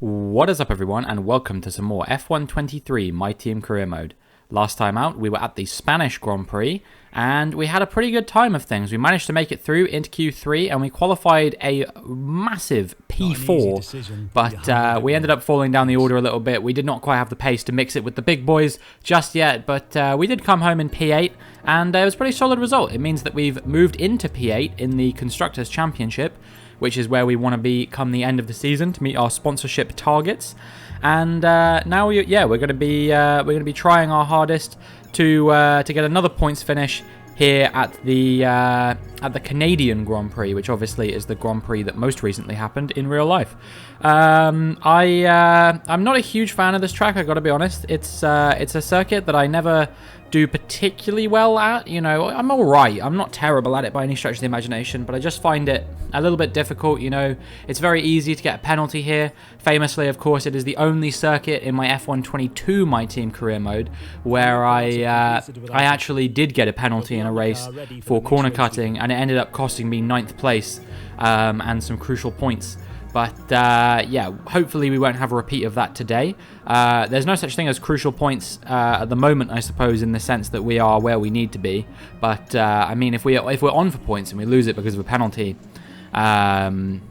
What is up everyone, and welcome to some more F123 My Team Career Mode. Last time out we were at the Spanish Grand Prix and we had a pretty good time of things. We managed to make it through into Q3 and we qualified a massive P4, but we ended up falling down the order a little bit. We did not quite have the pace to mix it with the big boys just yet, but we did come home in P8 and it was a pretty solid result. It means that we've moved into P8 in the Constructors' Championship, which is where we want to be come the end of the season to meet our sponsorship targets. And now we're going to be trying our hardest to get another points finish here at the Canadian Grand Prix, which obviously is the Grand Prix that most recently happened in real life. I'm not a huge fan of this track, I got to be honest. It's a circuit that I never do particularly well at. You know, I'm alright. I'm not terrible at it by any stretch of the imagination, but I just find it a little bit difficult. You know, it's very easy to get a penalty here. Famously, of course, it is the only circuit in my F122 My Team Career Mode where I actually did get a penalty in a race for corner cutting, and it ended up costing me 9th place and some crucial points. But yeah, hopefully we won't have a repeat of that today. There's no such thing as crucial points at the moment, I suppose, in the sense that we are where we need to be. But I mean, if we're on for points and we lose it because of a penalty, and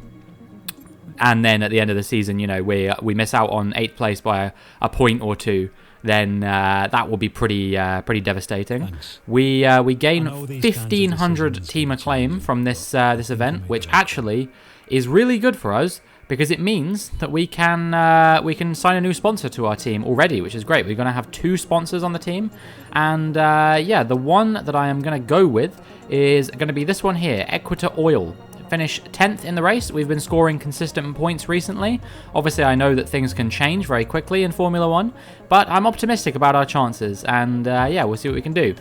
then at the end of the season, you know, we miss out on 8th place by a point or two, then that will be pretty devastating. Thanks. We gain 1,500 team acclaim from this event, which actually is really good for us because it means that we can sign a new sponsor to our team already, which is great. We're going to have 2 sponsors on the team, and yeah, the one that I am going to go with is going to be this one here, Equator Oil. Finish 10th in the race. We've been scoring consistent points recently. Obviously, I know that things can change very quickly in Formula 1, but I'm optimistic about our chances, and yeah, we'll see what we can do.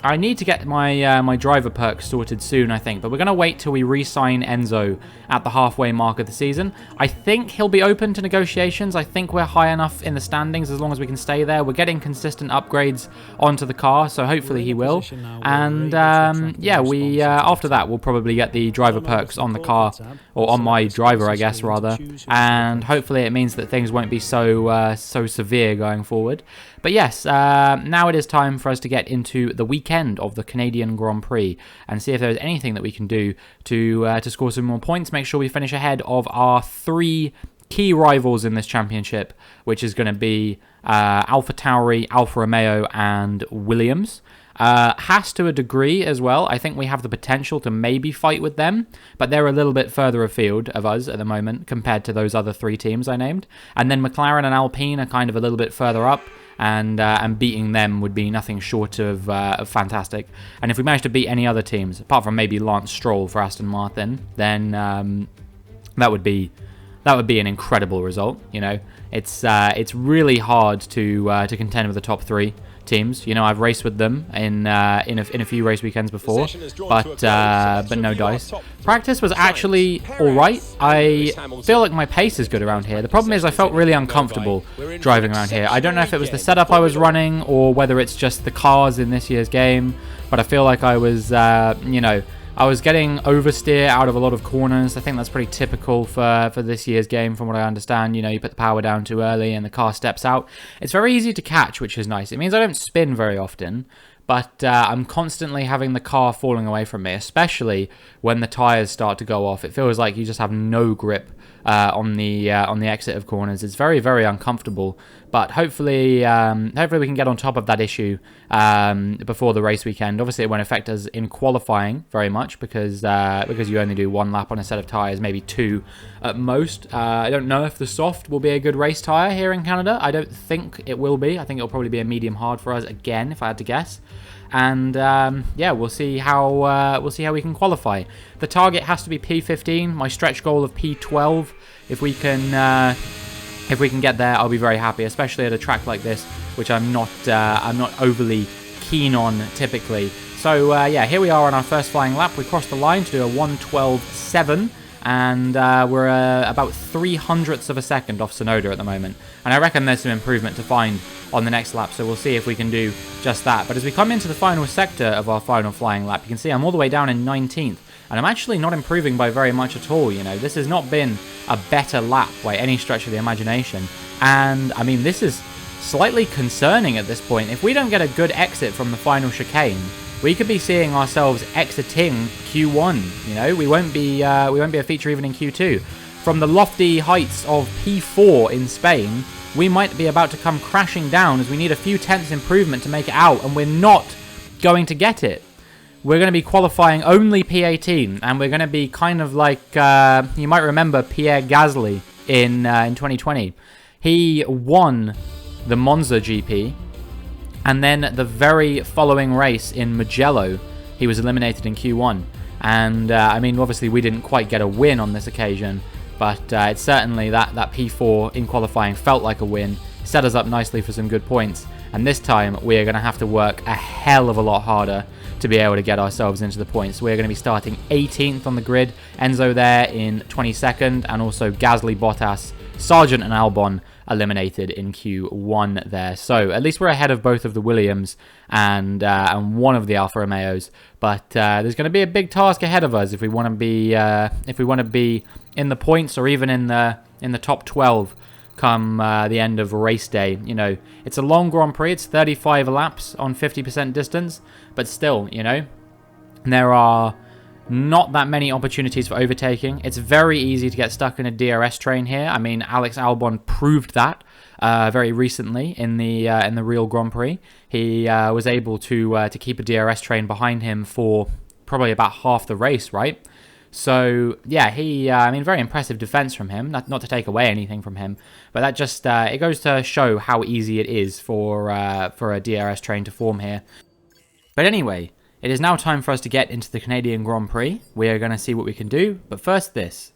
I need to get my my driver perks sorted soon, I think, but we're going to wait till we re-sign Enzo at the halfway mark of the season. I think he'll be open to negotiations. I think we're high enough in the standings as long as we can stay there. We're getting consistent upgrades onto the car, so hopefully he will. And yeah, we after that, we'll probably get the driver perks on the car, or on my driver, I guess, rather. And hopefully it means that things won't be so severe going forward. But yes, now it is time for us to get into the weekend of the Canadian Grand Prix and see if there's anything that we can do to score some more points, make sure we finish ahead of our 3 key rivals in this championship, which is going to be AlphaTauri, Alfa Romeo, and Williams. Haas to a degree as well. I think we have the potential to maybe fight with them, but they're a little bit further afield of us at the moment compared to those other 3 teams I named. And then McLaren and Alpine are kind of a little bit further up, and beating them would be nothing short of fantastic. And if we manage to beat any other teams, apart from maybe Lance Stroll for Aston Martin, then that would be an incredible result. You know, it's really hard to contend with the top 3 teams. You know, I've raced with them in a few race weekends before, but no dice. Practice was actually alright. I feel like my pace is good around here. The problem is I felt really uncomfortable driving around here. I don't know if it was the setup I was running or whether it's just the cars in this year's game, but I feel like I was, you know, I was getting oversteer out of a lot of corners. I think that's pretty typical for this year's game from what I understand. You know, you put the power down too early and the car steps out. It's very easy to catch, which is nice. It means I don't spin very often, but I'm constantly having the car falling away from me, especially when the tyres start to go off. It feels like you just have no grip on the exit of corners. It's very, very uncomfortable, but hopefully we can get on top of that issue before the race weekend. Obviously, it won't affect us in qualifying very much because you only do 1 lap on a set of tyres, maybe 2 at most. I don't know if the soft will be a good race tyre here in Canada. I don't think it will be. I think it'll probably be a medium hard for us again, if I had to guess. And yeah, we'll see how we can qualify. The target has to be P15. My stretch goal of P12. If we can get there, I'll be very happy, especially at a track like this, which I'm not overly keen on typically. So yeah, here we are on our first flying lap. We crossed the line to do a 1:12.7. And we're about 300ths of a second off Sonoda at the moment. And I reckon there's some improvement to find on the next lap, so we'll see if we can do just that. But as we come into the final sector of our final flying lap, you can see I'm all the way down in 19th. And I'm actually not improving by very much at all, you know. This has not been a better lap by any stretch of the imagination. And, I mean, this is slightly concerning at this point. If we don't get a good exit from the final chicane, we could be seeing ourselves exiting Q1, you know. We won't be a feature even in Q2. From the lofty heights of P4 in Spain, we might be about to come crashing down as we need a few tenths improvement to make it out, and we're not going to get it. We're going to be qualifying only P18, and we're going to be kind of like, you might remember Pierre Gasly in 2020. He won the Monza GP, and then the very following race in Mugello, he was eliminated in Q1. And, I mean, obviously we didn't quite get a win on this occasion, but it's certainly that P4 in qualifying felt like a win, set us up nicely for some good points, and this time we're going to have to work a hell of a lot harder to be able to get ourselves into the points. We're going to be starting 18th on the grid, Enzo there in 22nd, and also Gasly, Bottas, Sargent and Albon eliminated in Q1 there. So at least we're ahead of both of the Williams and one of the Alfa Romeos. But there's going to be a big task ahead of us if we want to be in the points or even in the top 12 come the end of race day. You know, it's a long Grand Prix. It's 35 laps on 50% distance, but still, you know, there are not that many opportunities for overtaking. It's very easy to get stuck in a DRS train here. I mean, Alex Albon proved that very recently in the real Grand Prix. He was able to keep a DRS train behind him for probably about half the race, right? So yeah, I mean, very impressive defense from him. Not to take away anything from him, but that just it goes to show how easy it is for a DRS train to form here. But anyway, it is now time for us to get into the Canadian Grand Prix. We are going to see what we can do, but first this.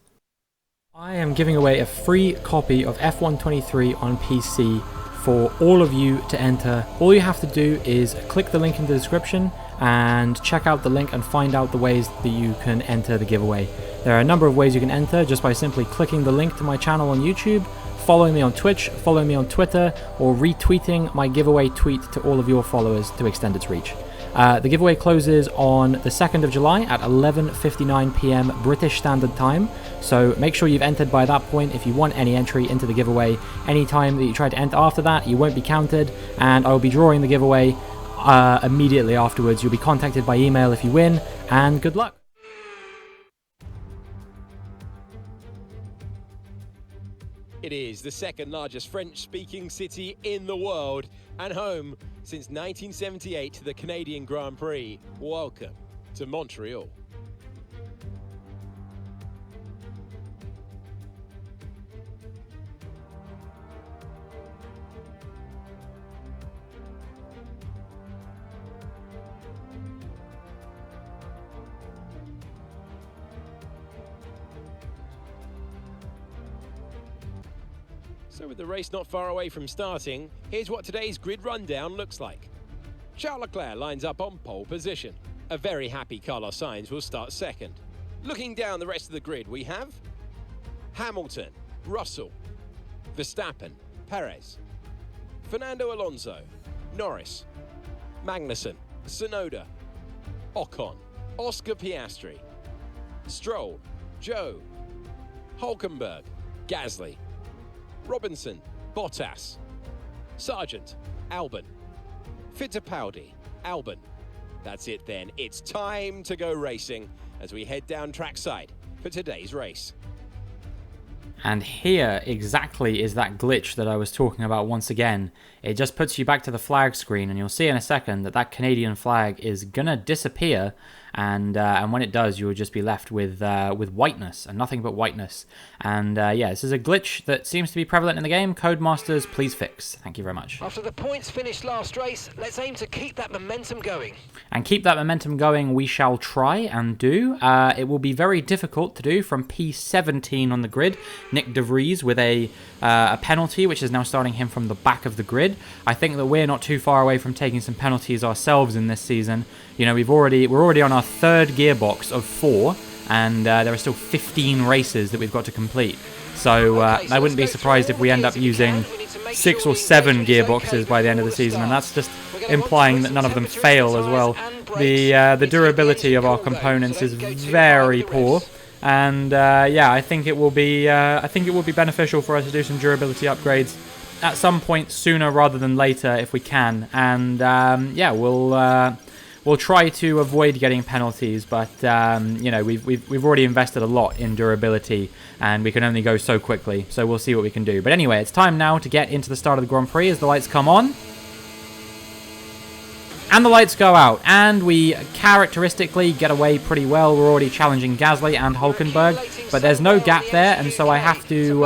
I am giving away a free copy of F123 on PC for all of you to enter. All you have to do is click the link in the description and check out the link and find out the ways that you can enter the giveaway. There are a number of ways you can enter just by simply clicking the link to my channel on YouTube, following me on Twitch, following me on Twitter, or retweeting my giveaway tweet to all of your followers to extend its reach. The giveaway closes on the 2nd of July at 11:59 PM British Standard Time, so make sure you've entered by that point if you want any entry into the giveaway. Any time that you try to enter after that, you won't be counted, and I will be drawing the giveaway immediately afterwards. You'll be contacted by email if you win, and good luck! It is the second largest French-speaking city in the world and home since 1978 to the Canadian Grand Prix. Welcome to Montreal. So with the race not far away from starting, here's what today's grid rundown looks like. Charles Leclerc lines up on pole position. A very happy Carlos Sainz will start second. Looking down the rest of the grid, we have Hamilton, Russell, Verstappen, Perez, Fernando Alonso, Norris, Magnussen, Tsunoda, Ocon, Oscar Piastri, Stroll, Joe, Hulkenberg, Gasly, Robinson, Bottas, Sargent, Albon, Fittipaldi, Albon. That's it then. It's time to go racing as we head down trackside for today's race. And here exactly is that glitch that I was talking about once again. It just puts you back to the flag screen, and you'll see in a second that that Canadian flag is gonna disappear, and when it does, you will just be left with whiteness and nothing but whiteness. And yeah, this is a glitch that seems to be prevalent in the game. Codemasters, please fix. Thank you very much. After the points finished last race, let's aim to keep that momentum going. And keep that momentum going we shall try and do. It will be very difficult to do from P17 on the grid. Nick De Vries with a penalty, which is now starting him from the back of the grid. I think that we're not too far away from taking some penalties ourselves in this season. You know, we're already on our third gearbox of 4, and there are still 15 races that we've got to complete. So I wouldn't be surprised if we end up using 6 or 7 gearboxes by the end of the season, and that's just implying that none of them fail as well. The durability of our components is very poor, and yeah, I think it will be beneficial for us to do some durability upgrades at some point sooner rather than later if we can. And yeah, we'll try to avoid getting penalties, but you know, we've already invested a lot in durability, and we can only go so quickly. So we'll see what we can do. But anyway, it's time now to get into the start of the Grand Prix as the lights come on. And the lights go out, and we characteristically get away pretty well. We're already challenging Gasly and Hulkenberg, but there's no gap there, and so I have to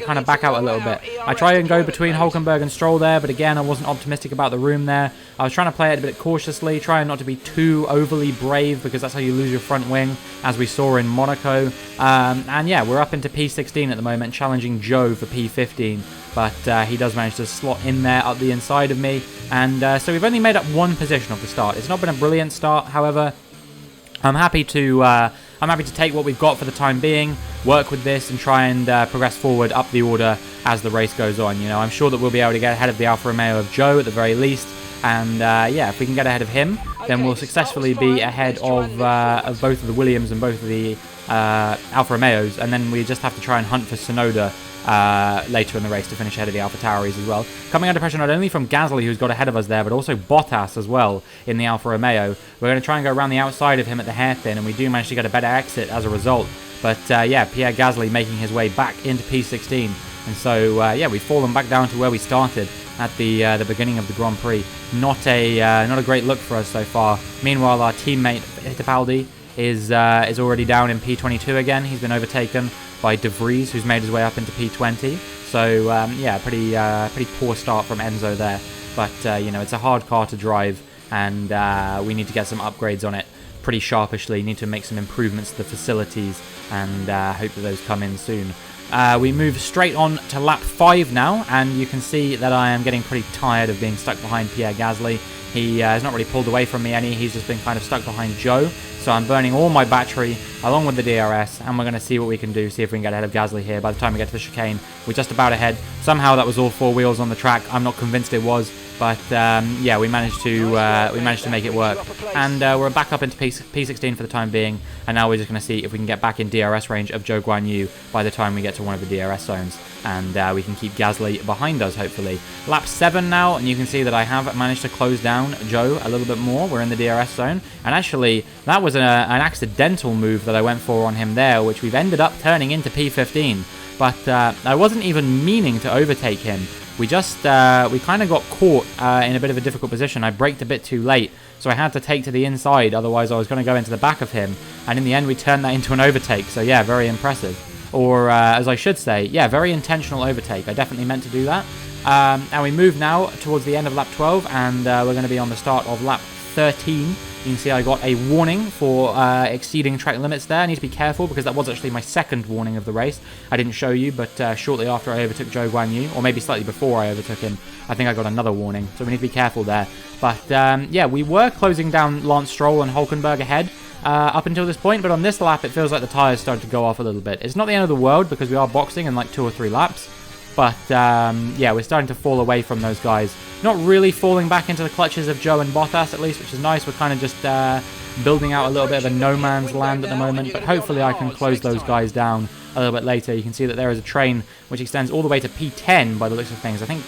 kind of back out a little bit. I try and go between Hulkenberg and Stroll there, but again, I wasn't optimistic about the room there. I was trying to play it a bit cautiously, trying not to be too overly brave, because that's how you lose your front wing, as we saw in Monaco. And yeah, we're up into P16 at the moment, challenging Joe for P15. But he does manage to slot in there up the inside of me. And so we've only made up one position of the start. It's not been a brilliant start, however. I'm happy to take what we've got for the time being, work with this, and try and progress forward up the order as the race goes on. You know, I'm sure that we'll be able to get ahead of the Alfa Romeo of Joe at the very least. And yeah, if we can get ahead of him, then we'll successfully be ahead of both of the Williams and both of the Alfa Romeos. And then we just have to try and hunt for Tsunoda later in the race to finish ahead of the AlphaTauris as well. Coming under pressure not only from Gasly, who's got ahead of us there, but also Bottas as well in the Alfa Romeo. We're going to try and go around the outside of him at the hairpin, and we do manage to get a better exit as a result. But yeah, Pierre Gasly making his way back into P16. And so yeah, we've fallen back down to where we started at the beginning of the Grand Prix. Not a great look for us so far. Meanwhile, our teammate Fittipaldi is already down in P22 again. He's been overtaken by De Vries, who's made his way up into P20. So yeah, pretty poor start from Enzo there. But you know, it's a hard car to drive, and we need to get some upgrades on it pretty sharpishly. Need to make some improvements to the facilities, and hope that those come in soon. We move straight on to lap 5 now, and you can see that I am getting pretty tired of being stuck behind Pierre Gasly. He has not really pulled away from me any, he's just been kind of stuck behind Joe. So I'm burning all my battery along with the DRS, and we're going to see what we can do, see if we can get ahead of Gasly here. By the time we get to the chicane, we're just about ahead. Somehow that was all 4 wheels on the track. I'm not convinced it was, but yeah, we managed to make it work. And we're back up into P16 for the time being, and now we're just going to see if we can get back in DRS range of Zhou Guanyu by the time we get to one of the DRS zones, and we can keep Gasly behind us, hopefully. Lap 7 now, and you can see that I have managed to close down Joe a little bit more. We're in the DRS zone, and actually that was an accidental move that I went for on him there, which we've ended up turning into P15. But I wasn't even meaning to overtake him. We just we kind of got caught in a bit of a difficult position. I braked a bit too late, so I had to take to the inside, otherwise I was going to go into the back of him, and in the end we turned that into an overtake. So yeah, very impressive, or as I should say, yeah, very intentional overtake. I definitely meant to do that. And we move now towards the end of lap 12, and we're going to be on the start of lap 13. You can see I got a warning for exceeding track limits there. I need to be careful because that was actually my second warning of the race. I didn't show you, but shortly after I overtook Zhou Guanyu, or maybe slightly before I overtook him, I think I got another warning. So we need to be careful there. But yeah, we were closing down Lance Stroll and Hulkenberg ahead up until this point, but on this lap it feels like the tyres started to go off a little bit. It's not the end of the world because we are boxing in like 2 or 3 laps. But yeah, we're starting to fall away from those guys. Not really falling back into the clutches of Joe and Bottas, at least, which is nice. We're kind of just building out a little bit of a no man's land at the moment. But hopefully I can close those guys down a little bit later. You can see that there is a train which extends all the way to P10 by the looks of things. I think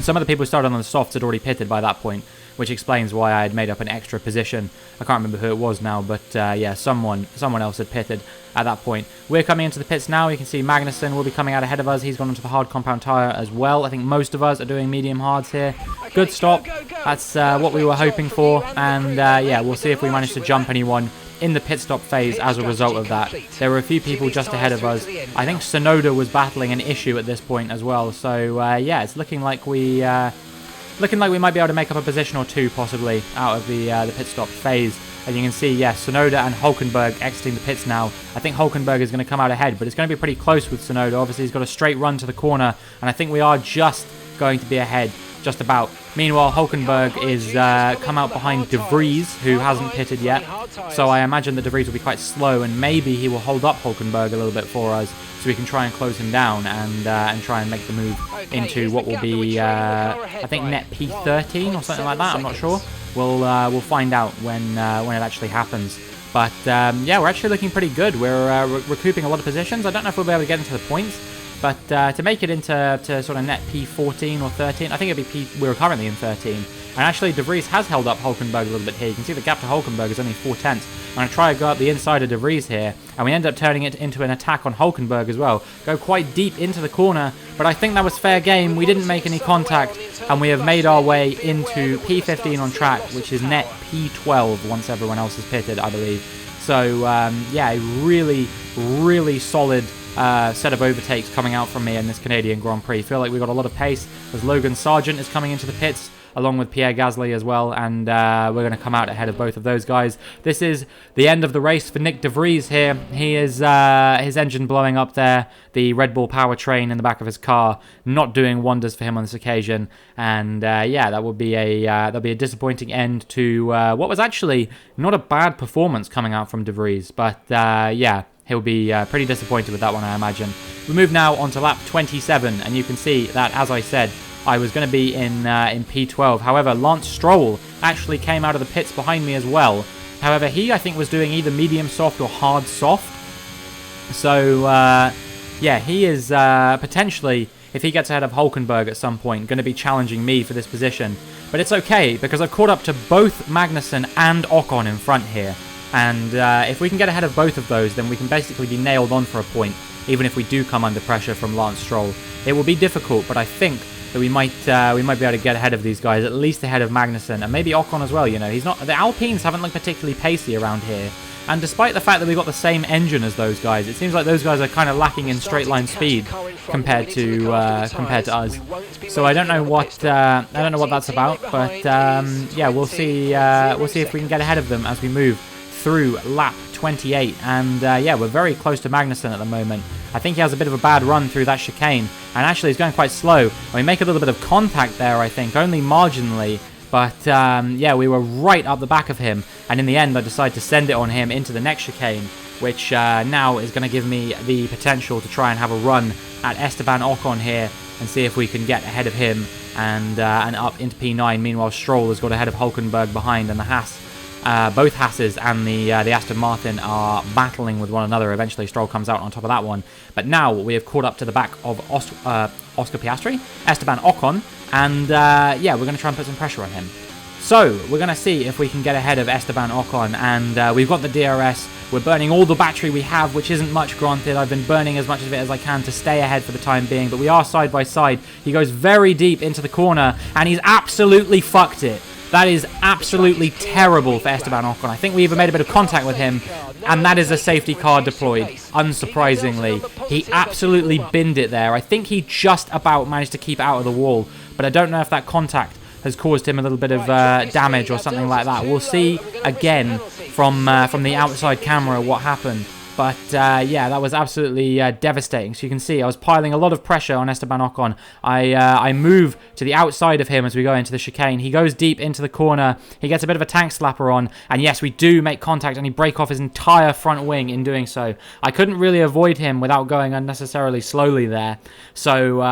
some of the people who started on the softs had already pitted by that point, which explains why I had made up an extra position. I can't remember who it was now, but yeah, someone else had pitted at that point. We're coming into the pits now. You can see Magnussen will be coming out ahead of us. He's gone onto the hard compound tyre as well. I think most of us are doing medium hards here. Good stop. That's what we were hoping for. And yeah, we'll see if we manage to jump anyone in the pit stop phase as a result of that. There were a few people just ahead of us. I think Tsunoda was battling an issue at this point as well. So yeah, it's looking like we might be able to make up a position or 2 possibly out of the pit stop phase. As you can see, yeah, Tsunoda and Hulkenberg exiting the pits now. I think Hulkenberg is going to come out ahead, but it's going to be pretty close with Tsunoda. Obviously, he's got a straight run to the corner, and I think we are just going to be ahead just about. Meanwhile, Hulkenberg is come out behind De Vries, who hasn't pitted yet. So I imagine that De Vries will be quite slow, and maybe he will hold up Hulkenberg a little bit for us, so we can try and close him down and try and make the move into what will be, I think, net P13 or something like that. I'm not sure. We'll find out when it actually happens. But yeah, we're actually looking pretty good. We're recouping a lot of positions. I don't know if we'll be able to get into the points. But to make it into sort of net P14 or 13, I think it'd be we're currently in 13. And actually, De Vries has held up Hulkenberg a little bit here. You can see the gap to Hulkenberg is only 4 tenths. I'm going to try to go up the inside of De Vries here, and we end up turning it into an attack on Hulkenberg as well. Go quite deep into the corner, but I think that was fair game. We didn't make any contact, and we have made our way into P15 on track, which is net P12 once everyone else is pitted, I believe. So, yeah, a really, really solid set of overtakes coming out from me in this Canadian Grand Prix. Feel like we've got a lot of pace as Logan Sargent is coming into the pits along with Pierre Gasly as well, and we're going to come out ahead of both of those guys. This is the end of the race for Nick De Vries here. He is his engine blowing up there, the Red Bull powertrain in the back of his car not doing wonders for him on this occasion, and yeah, that will be that'll be a disappointing end to what was actually not a bad performance coming out from De Vries, but yeah, he'll be pretty disappointed with that one, I imagine. We move now on to lap 27, and you can see that, as I said, I was going to be in P12. However, Lance Stroll actually came out of the pits behind me as well. However, he, I think, was doing either medium soft or hard soft. So, yeah, he is potentially, if he gets ahead of Hulkenberg at some point, going to be challenging me for this position. But it's okay, because I've caught up to both Magnussen and Ocon in front here. And if we can get ahead of both of those, then we can basically be nailed on for a point, even if we do come under pressure from Lance Stroll. It will be difficult, but I think that we might be able to get ahead of these guys, at least ahead of Magnussen, and maybe Ocon as well. You know, he's not. The Alpines haven't looked particularly pacey around here, and despite the fact that we've got the same engine as those guys, it seems like those guys are kind of lacking in straight line speed compared to us. So I don't know what that's about, but yeah, we'll see if we can get ahead of them as we move through lap 28, and yeah, we're very close to Magnussen at the moment. I think he has a bit of a bad run through that chicane, and actually he's going quite slow. And we make a little bit of contact there, I think, only marginally, but yeah, we were right up the back of him, and in the end I decided to send it on him into the next chicane, which now is going to give me the potential to try and have a run at Esteban Ocon here and see if we can get ahead of him and up into P9. Meanwhile, Stroll has got ahead of Hulkenberg behind, and the Haas, both Haas's and the Aston Martin are battling with one another. Eventually, Stroll comes out on top of that one. But now we have caught up to the back of Oscar Piastri, Esteban Ocon, and yeah, we're going to try and put some pressure on him. So we're going to see if we can get ahead of Esteban Ocon, and we've got the DRS. We're burning all the battery we have, which isn't much, granted. I've been burning as much of it as I can to stay ahead for the time being, but we are side by side. He goes very deep into the corner, and he's absolutely fucked it. That is absolutely terrible for Esteban Ocon. I think we even made a bit of contact with him, and that is a safety car deployed, unsurprisingly. He absolutely binned it there. I think he just about managed to keep out of the wall, but I don't know if that contact has caused him a little bit of damage or something like that. We'll see again from the outside camera what happened. But yeah, that was absolutely devastating. So you can see I was piling a lot of pressure on Esteban Ocon. I move to the outside of him as we go into the chicane. He goes deep into the corner. He gets a bit of a tank slapper on. And yes, we do make contact, and he break off his entire front wing in doing so. I couldn't really avoid him without going unnecessarily slowly there. So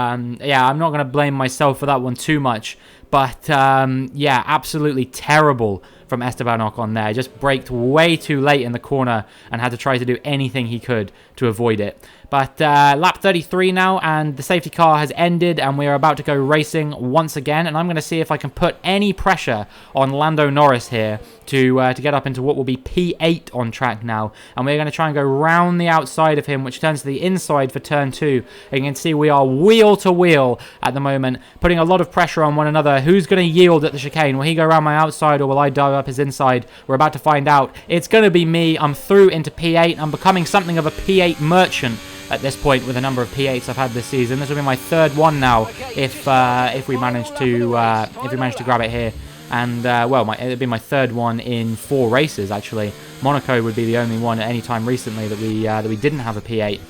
yeah, I'm not going to blame myself for that one too much. But yeah, absolutely terrible from Esteban Ocon there. Just braked way too late in the corner and had to try to do anything he could to avoid it. But lap 33 now, and the safety car has ended, and we are about to go racing once again. And I'm going to see if I can put any pressure on Lando Norris here to get up into what will be P8 on track now. And we're going to try and go round the outside of him, which turns to the inside for turn 2. And you can see we are wheel to wheel at the moment, putting a lot of pressure on one another. Who's going to yield at the chicane? Will he go around my outside, or will I dive up his inside? We're about to find out. It's going to be me. I'm through into P8. I'm becoming something of a P8 merchant at this point with the number of P8s I've had this season. This will be my third one now if we manage to grab it here. And well, it'll be my third one in 4 races actually. Monaco would be the only one at any time recently that we didn't have a P8.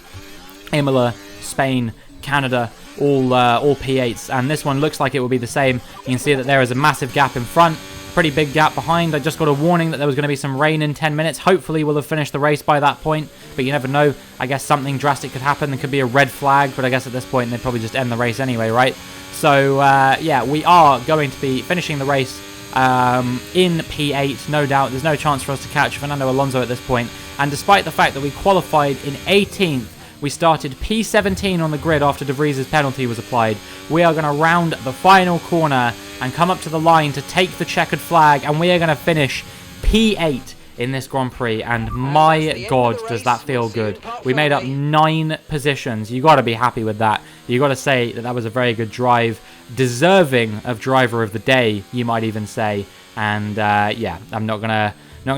Imola, Spain, Canada, all P8s, and this one looks like it will be the same. You can see that there is a massive gap in front, pretty big gap behind. I just got a warning that there was going to be some rain in 10 minutes. Hopefully we'll have finished the race by that point, but you never know. I guess something drastic could happen. There could be a red flag, but I guess at this point they'd probably just end the race anyway, right? So yeah, we are going to be finishing the race in P8, no doubt. There's no chance for us to catch Fernando Alonso at this point, and despite the fact that we qualified in 18th, we started P17 on the grid after De Vries's penalty was applied. We are going to round the final corner and come up to the line to take the checkered flag, and we are going to finish P8 in this Grand Prix, and my God, does that feel good. We made up 9 positions. You got to be happy with that. You got to say that that was a very good drive, deserving of driver of the day, you might even say. And yeah, I'm not gonna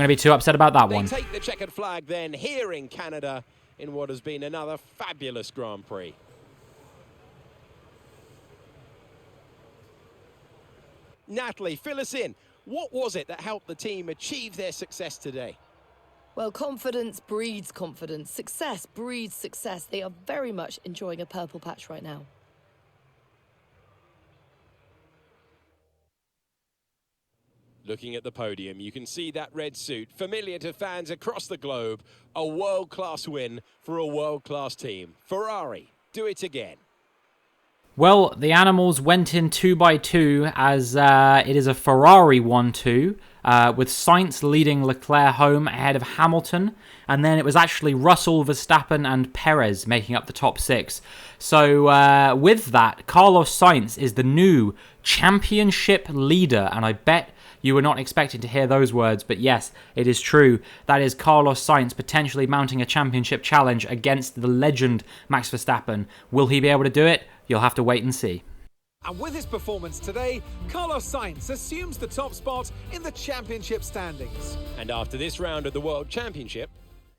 be too upset about that one. They take the checkered flag then here in Canada in what has been another fabulous Grand Prix. Natalie, fill us in. What was it that helped the team achieve their success today? Well, confidence breeds confidence. Success breeds success. They are very much enjoying a purple patch right now. Looking at the podium, you can see that red suit, familiar to fans across the globe. A world-class win for a world-class team. Ferrari, do it again. Well, the animals went in 2x2 as it is a Ferrari 1-2, with Sainz leading Leclerc home ahead of Hamilton, and then it was actually Russell, Verstappen and Perez making up the top 6. So with that, Carlos Sainz is the new championship leader, and I bet you were not expecting to hear those words, but yes, it is true. That is Carlos Sainz potentially mounting a championship challenge against the legend Max Verstappen. Will he be able to do it? You'll have to wait and see. And with his performance today, Carlos Sainz assumes the top spot in the championship standings. And after this round of the World Championship,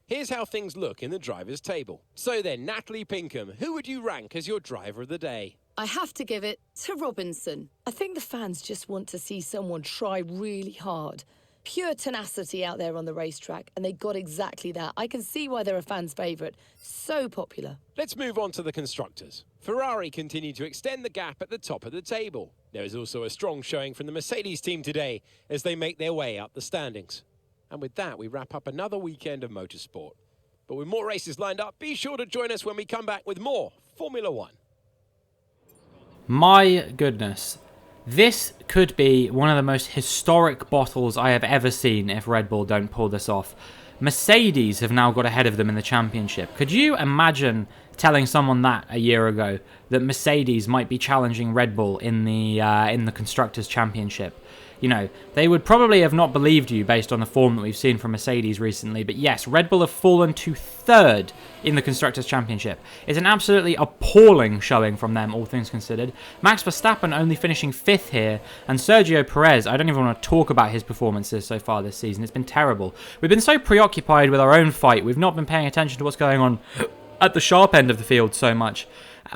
here's how things look in the drivers' table. So then, Natalie Pinkham, who would you rank as your driver of the day? I have to give it to Robinson. I think the fans just want to see someone try really hard. Pure tenacity out there on the racetrack, and they got exactly that. I can see why they're a fan's favourite. So popular. Let's move on to the constructors. Ferrari continue to extend the gap at the top of the table. There is also a strong showing from the Mercedes team today as they make their way up the standings. And with that, we wrap up another weekend of motorsport. But with more races lined up, be sure to join us when we come back with more Formula One. My goodness. This could be one of the most historic battles I have ever seen if Red Bull don't pull this off. Mercedes have now got ahead of them in the championship. Could you imagine telling someone that a year ago, that Mercedes might be challenging Red Bull in the Constructors' Championship? You know, they would probably have not believed you based on the form that we've seen from Mercedes recently. But yes, Red Bull have fallen to 3rd in the Constructors' Championship. It's an absolutely appalling showing from them, all things considered. Max Verstappen only finishing 5th here. And Sergio Perez, I don't even want to talk about his performances so far this season. It's been terrible. We've been so preoccupied with our own fight. We've not been paying attention to what's going on at the sharp end of the field so much.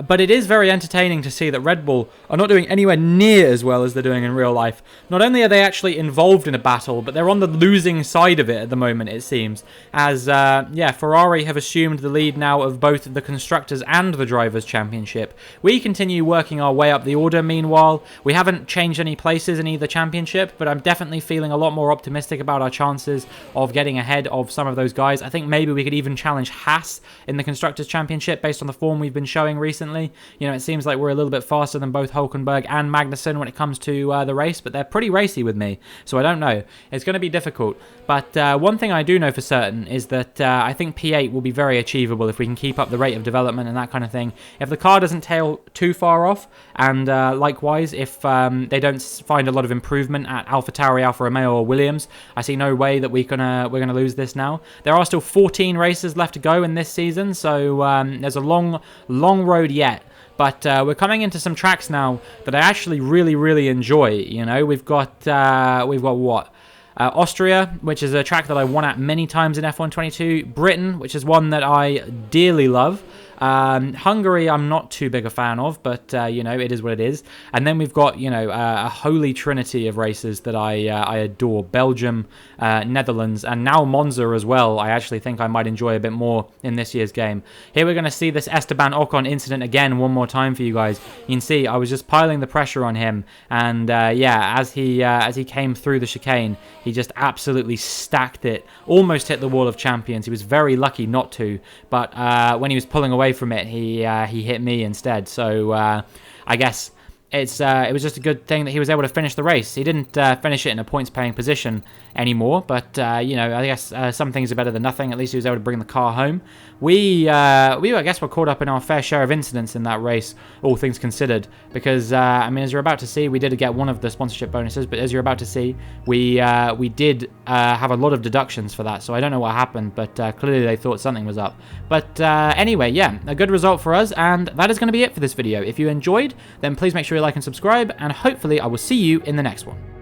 But it is very entertaining to see that Red Bull are not doing anywhere near as well as they're doing in real life. Not only are they actually involved in a battle, but they're on the losing side of it at the moment, it seems. As, yeah, Ferrari have assumed the lead now of both the Constructors and the Drivers' Championship. We continue working our way up the order, meanwhile. We haven't changed any places in either championship, but I'm definitely feeling a lot more optimistic about our chances of getting ahead of some of those guys. I think maybe we could even challenge Haas in the Constructors' Championship based on the form we've been showing recently. You know, it seems like we're a little bit faster than both Hulkenberg and Magnussen when it comes to the race, but they're pretty racy with me, so I don't know. It's going to be difficult, but one thing I do know for certain is that I think P8 will be very achievable if we can keep up the rate of development and that kind of thing. If the car doesn't tail too far off, and likewise, if they don't find a lot of improvement at AlphaTauri, Alfa Romeo or Williams, I see no way that we're gonna lose this now. There are still 14 races left to go in this season, so there's a long road yet. But we're coming into some tracks now that I actually really enjoy. You know, we've got what? Austria, which is a track that I won at many times in F1 22. Britain, which is one that I dearly love. Hungary, I'm not too big a fan of, but, you know, it is what it is. And then we've got, you know, a holy trinity of races that I adore. Belgium, Netherlands, and now Monza as well. I actually think I might enjoy a bit more in this year's game. Here we're going to see this Esteban Ocon incident again one more time for you guys. You can see I was just piling the pressure on him, and yeah, as he came through the chicane, he just absolutely stacked it, almost hit the wall of champions. He was very lucky not to, but when he was pulling away from it, he hit me instead. So I guess it was just a good thing that he was able to finish the race. He didn't finish it in a points-paying position anymore, but you know, I guess some things are better than nothing. At least he was able to bring the car home. We I guess were caught up in our fair share of incidents in that race, all things considered, because I mean, as you're about to see, we did get one of the sponsorship bonuses, but as you're about to see, we did have a lot of deductions for that. So I don't know what happened, but clearly they thought something was up. But anyway, yeah, a good result for us, and that is going to be it for this video. If you enjoyed, then please make sure you like and subscribe, and hopefully I will see you in the next one.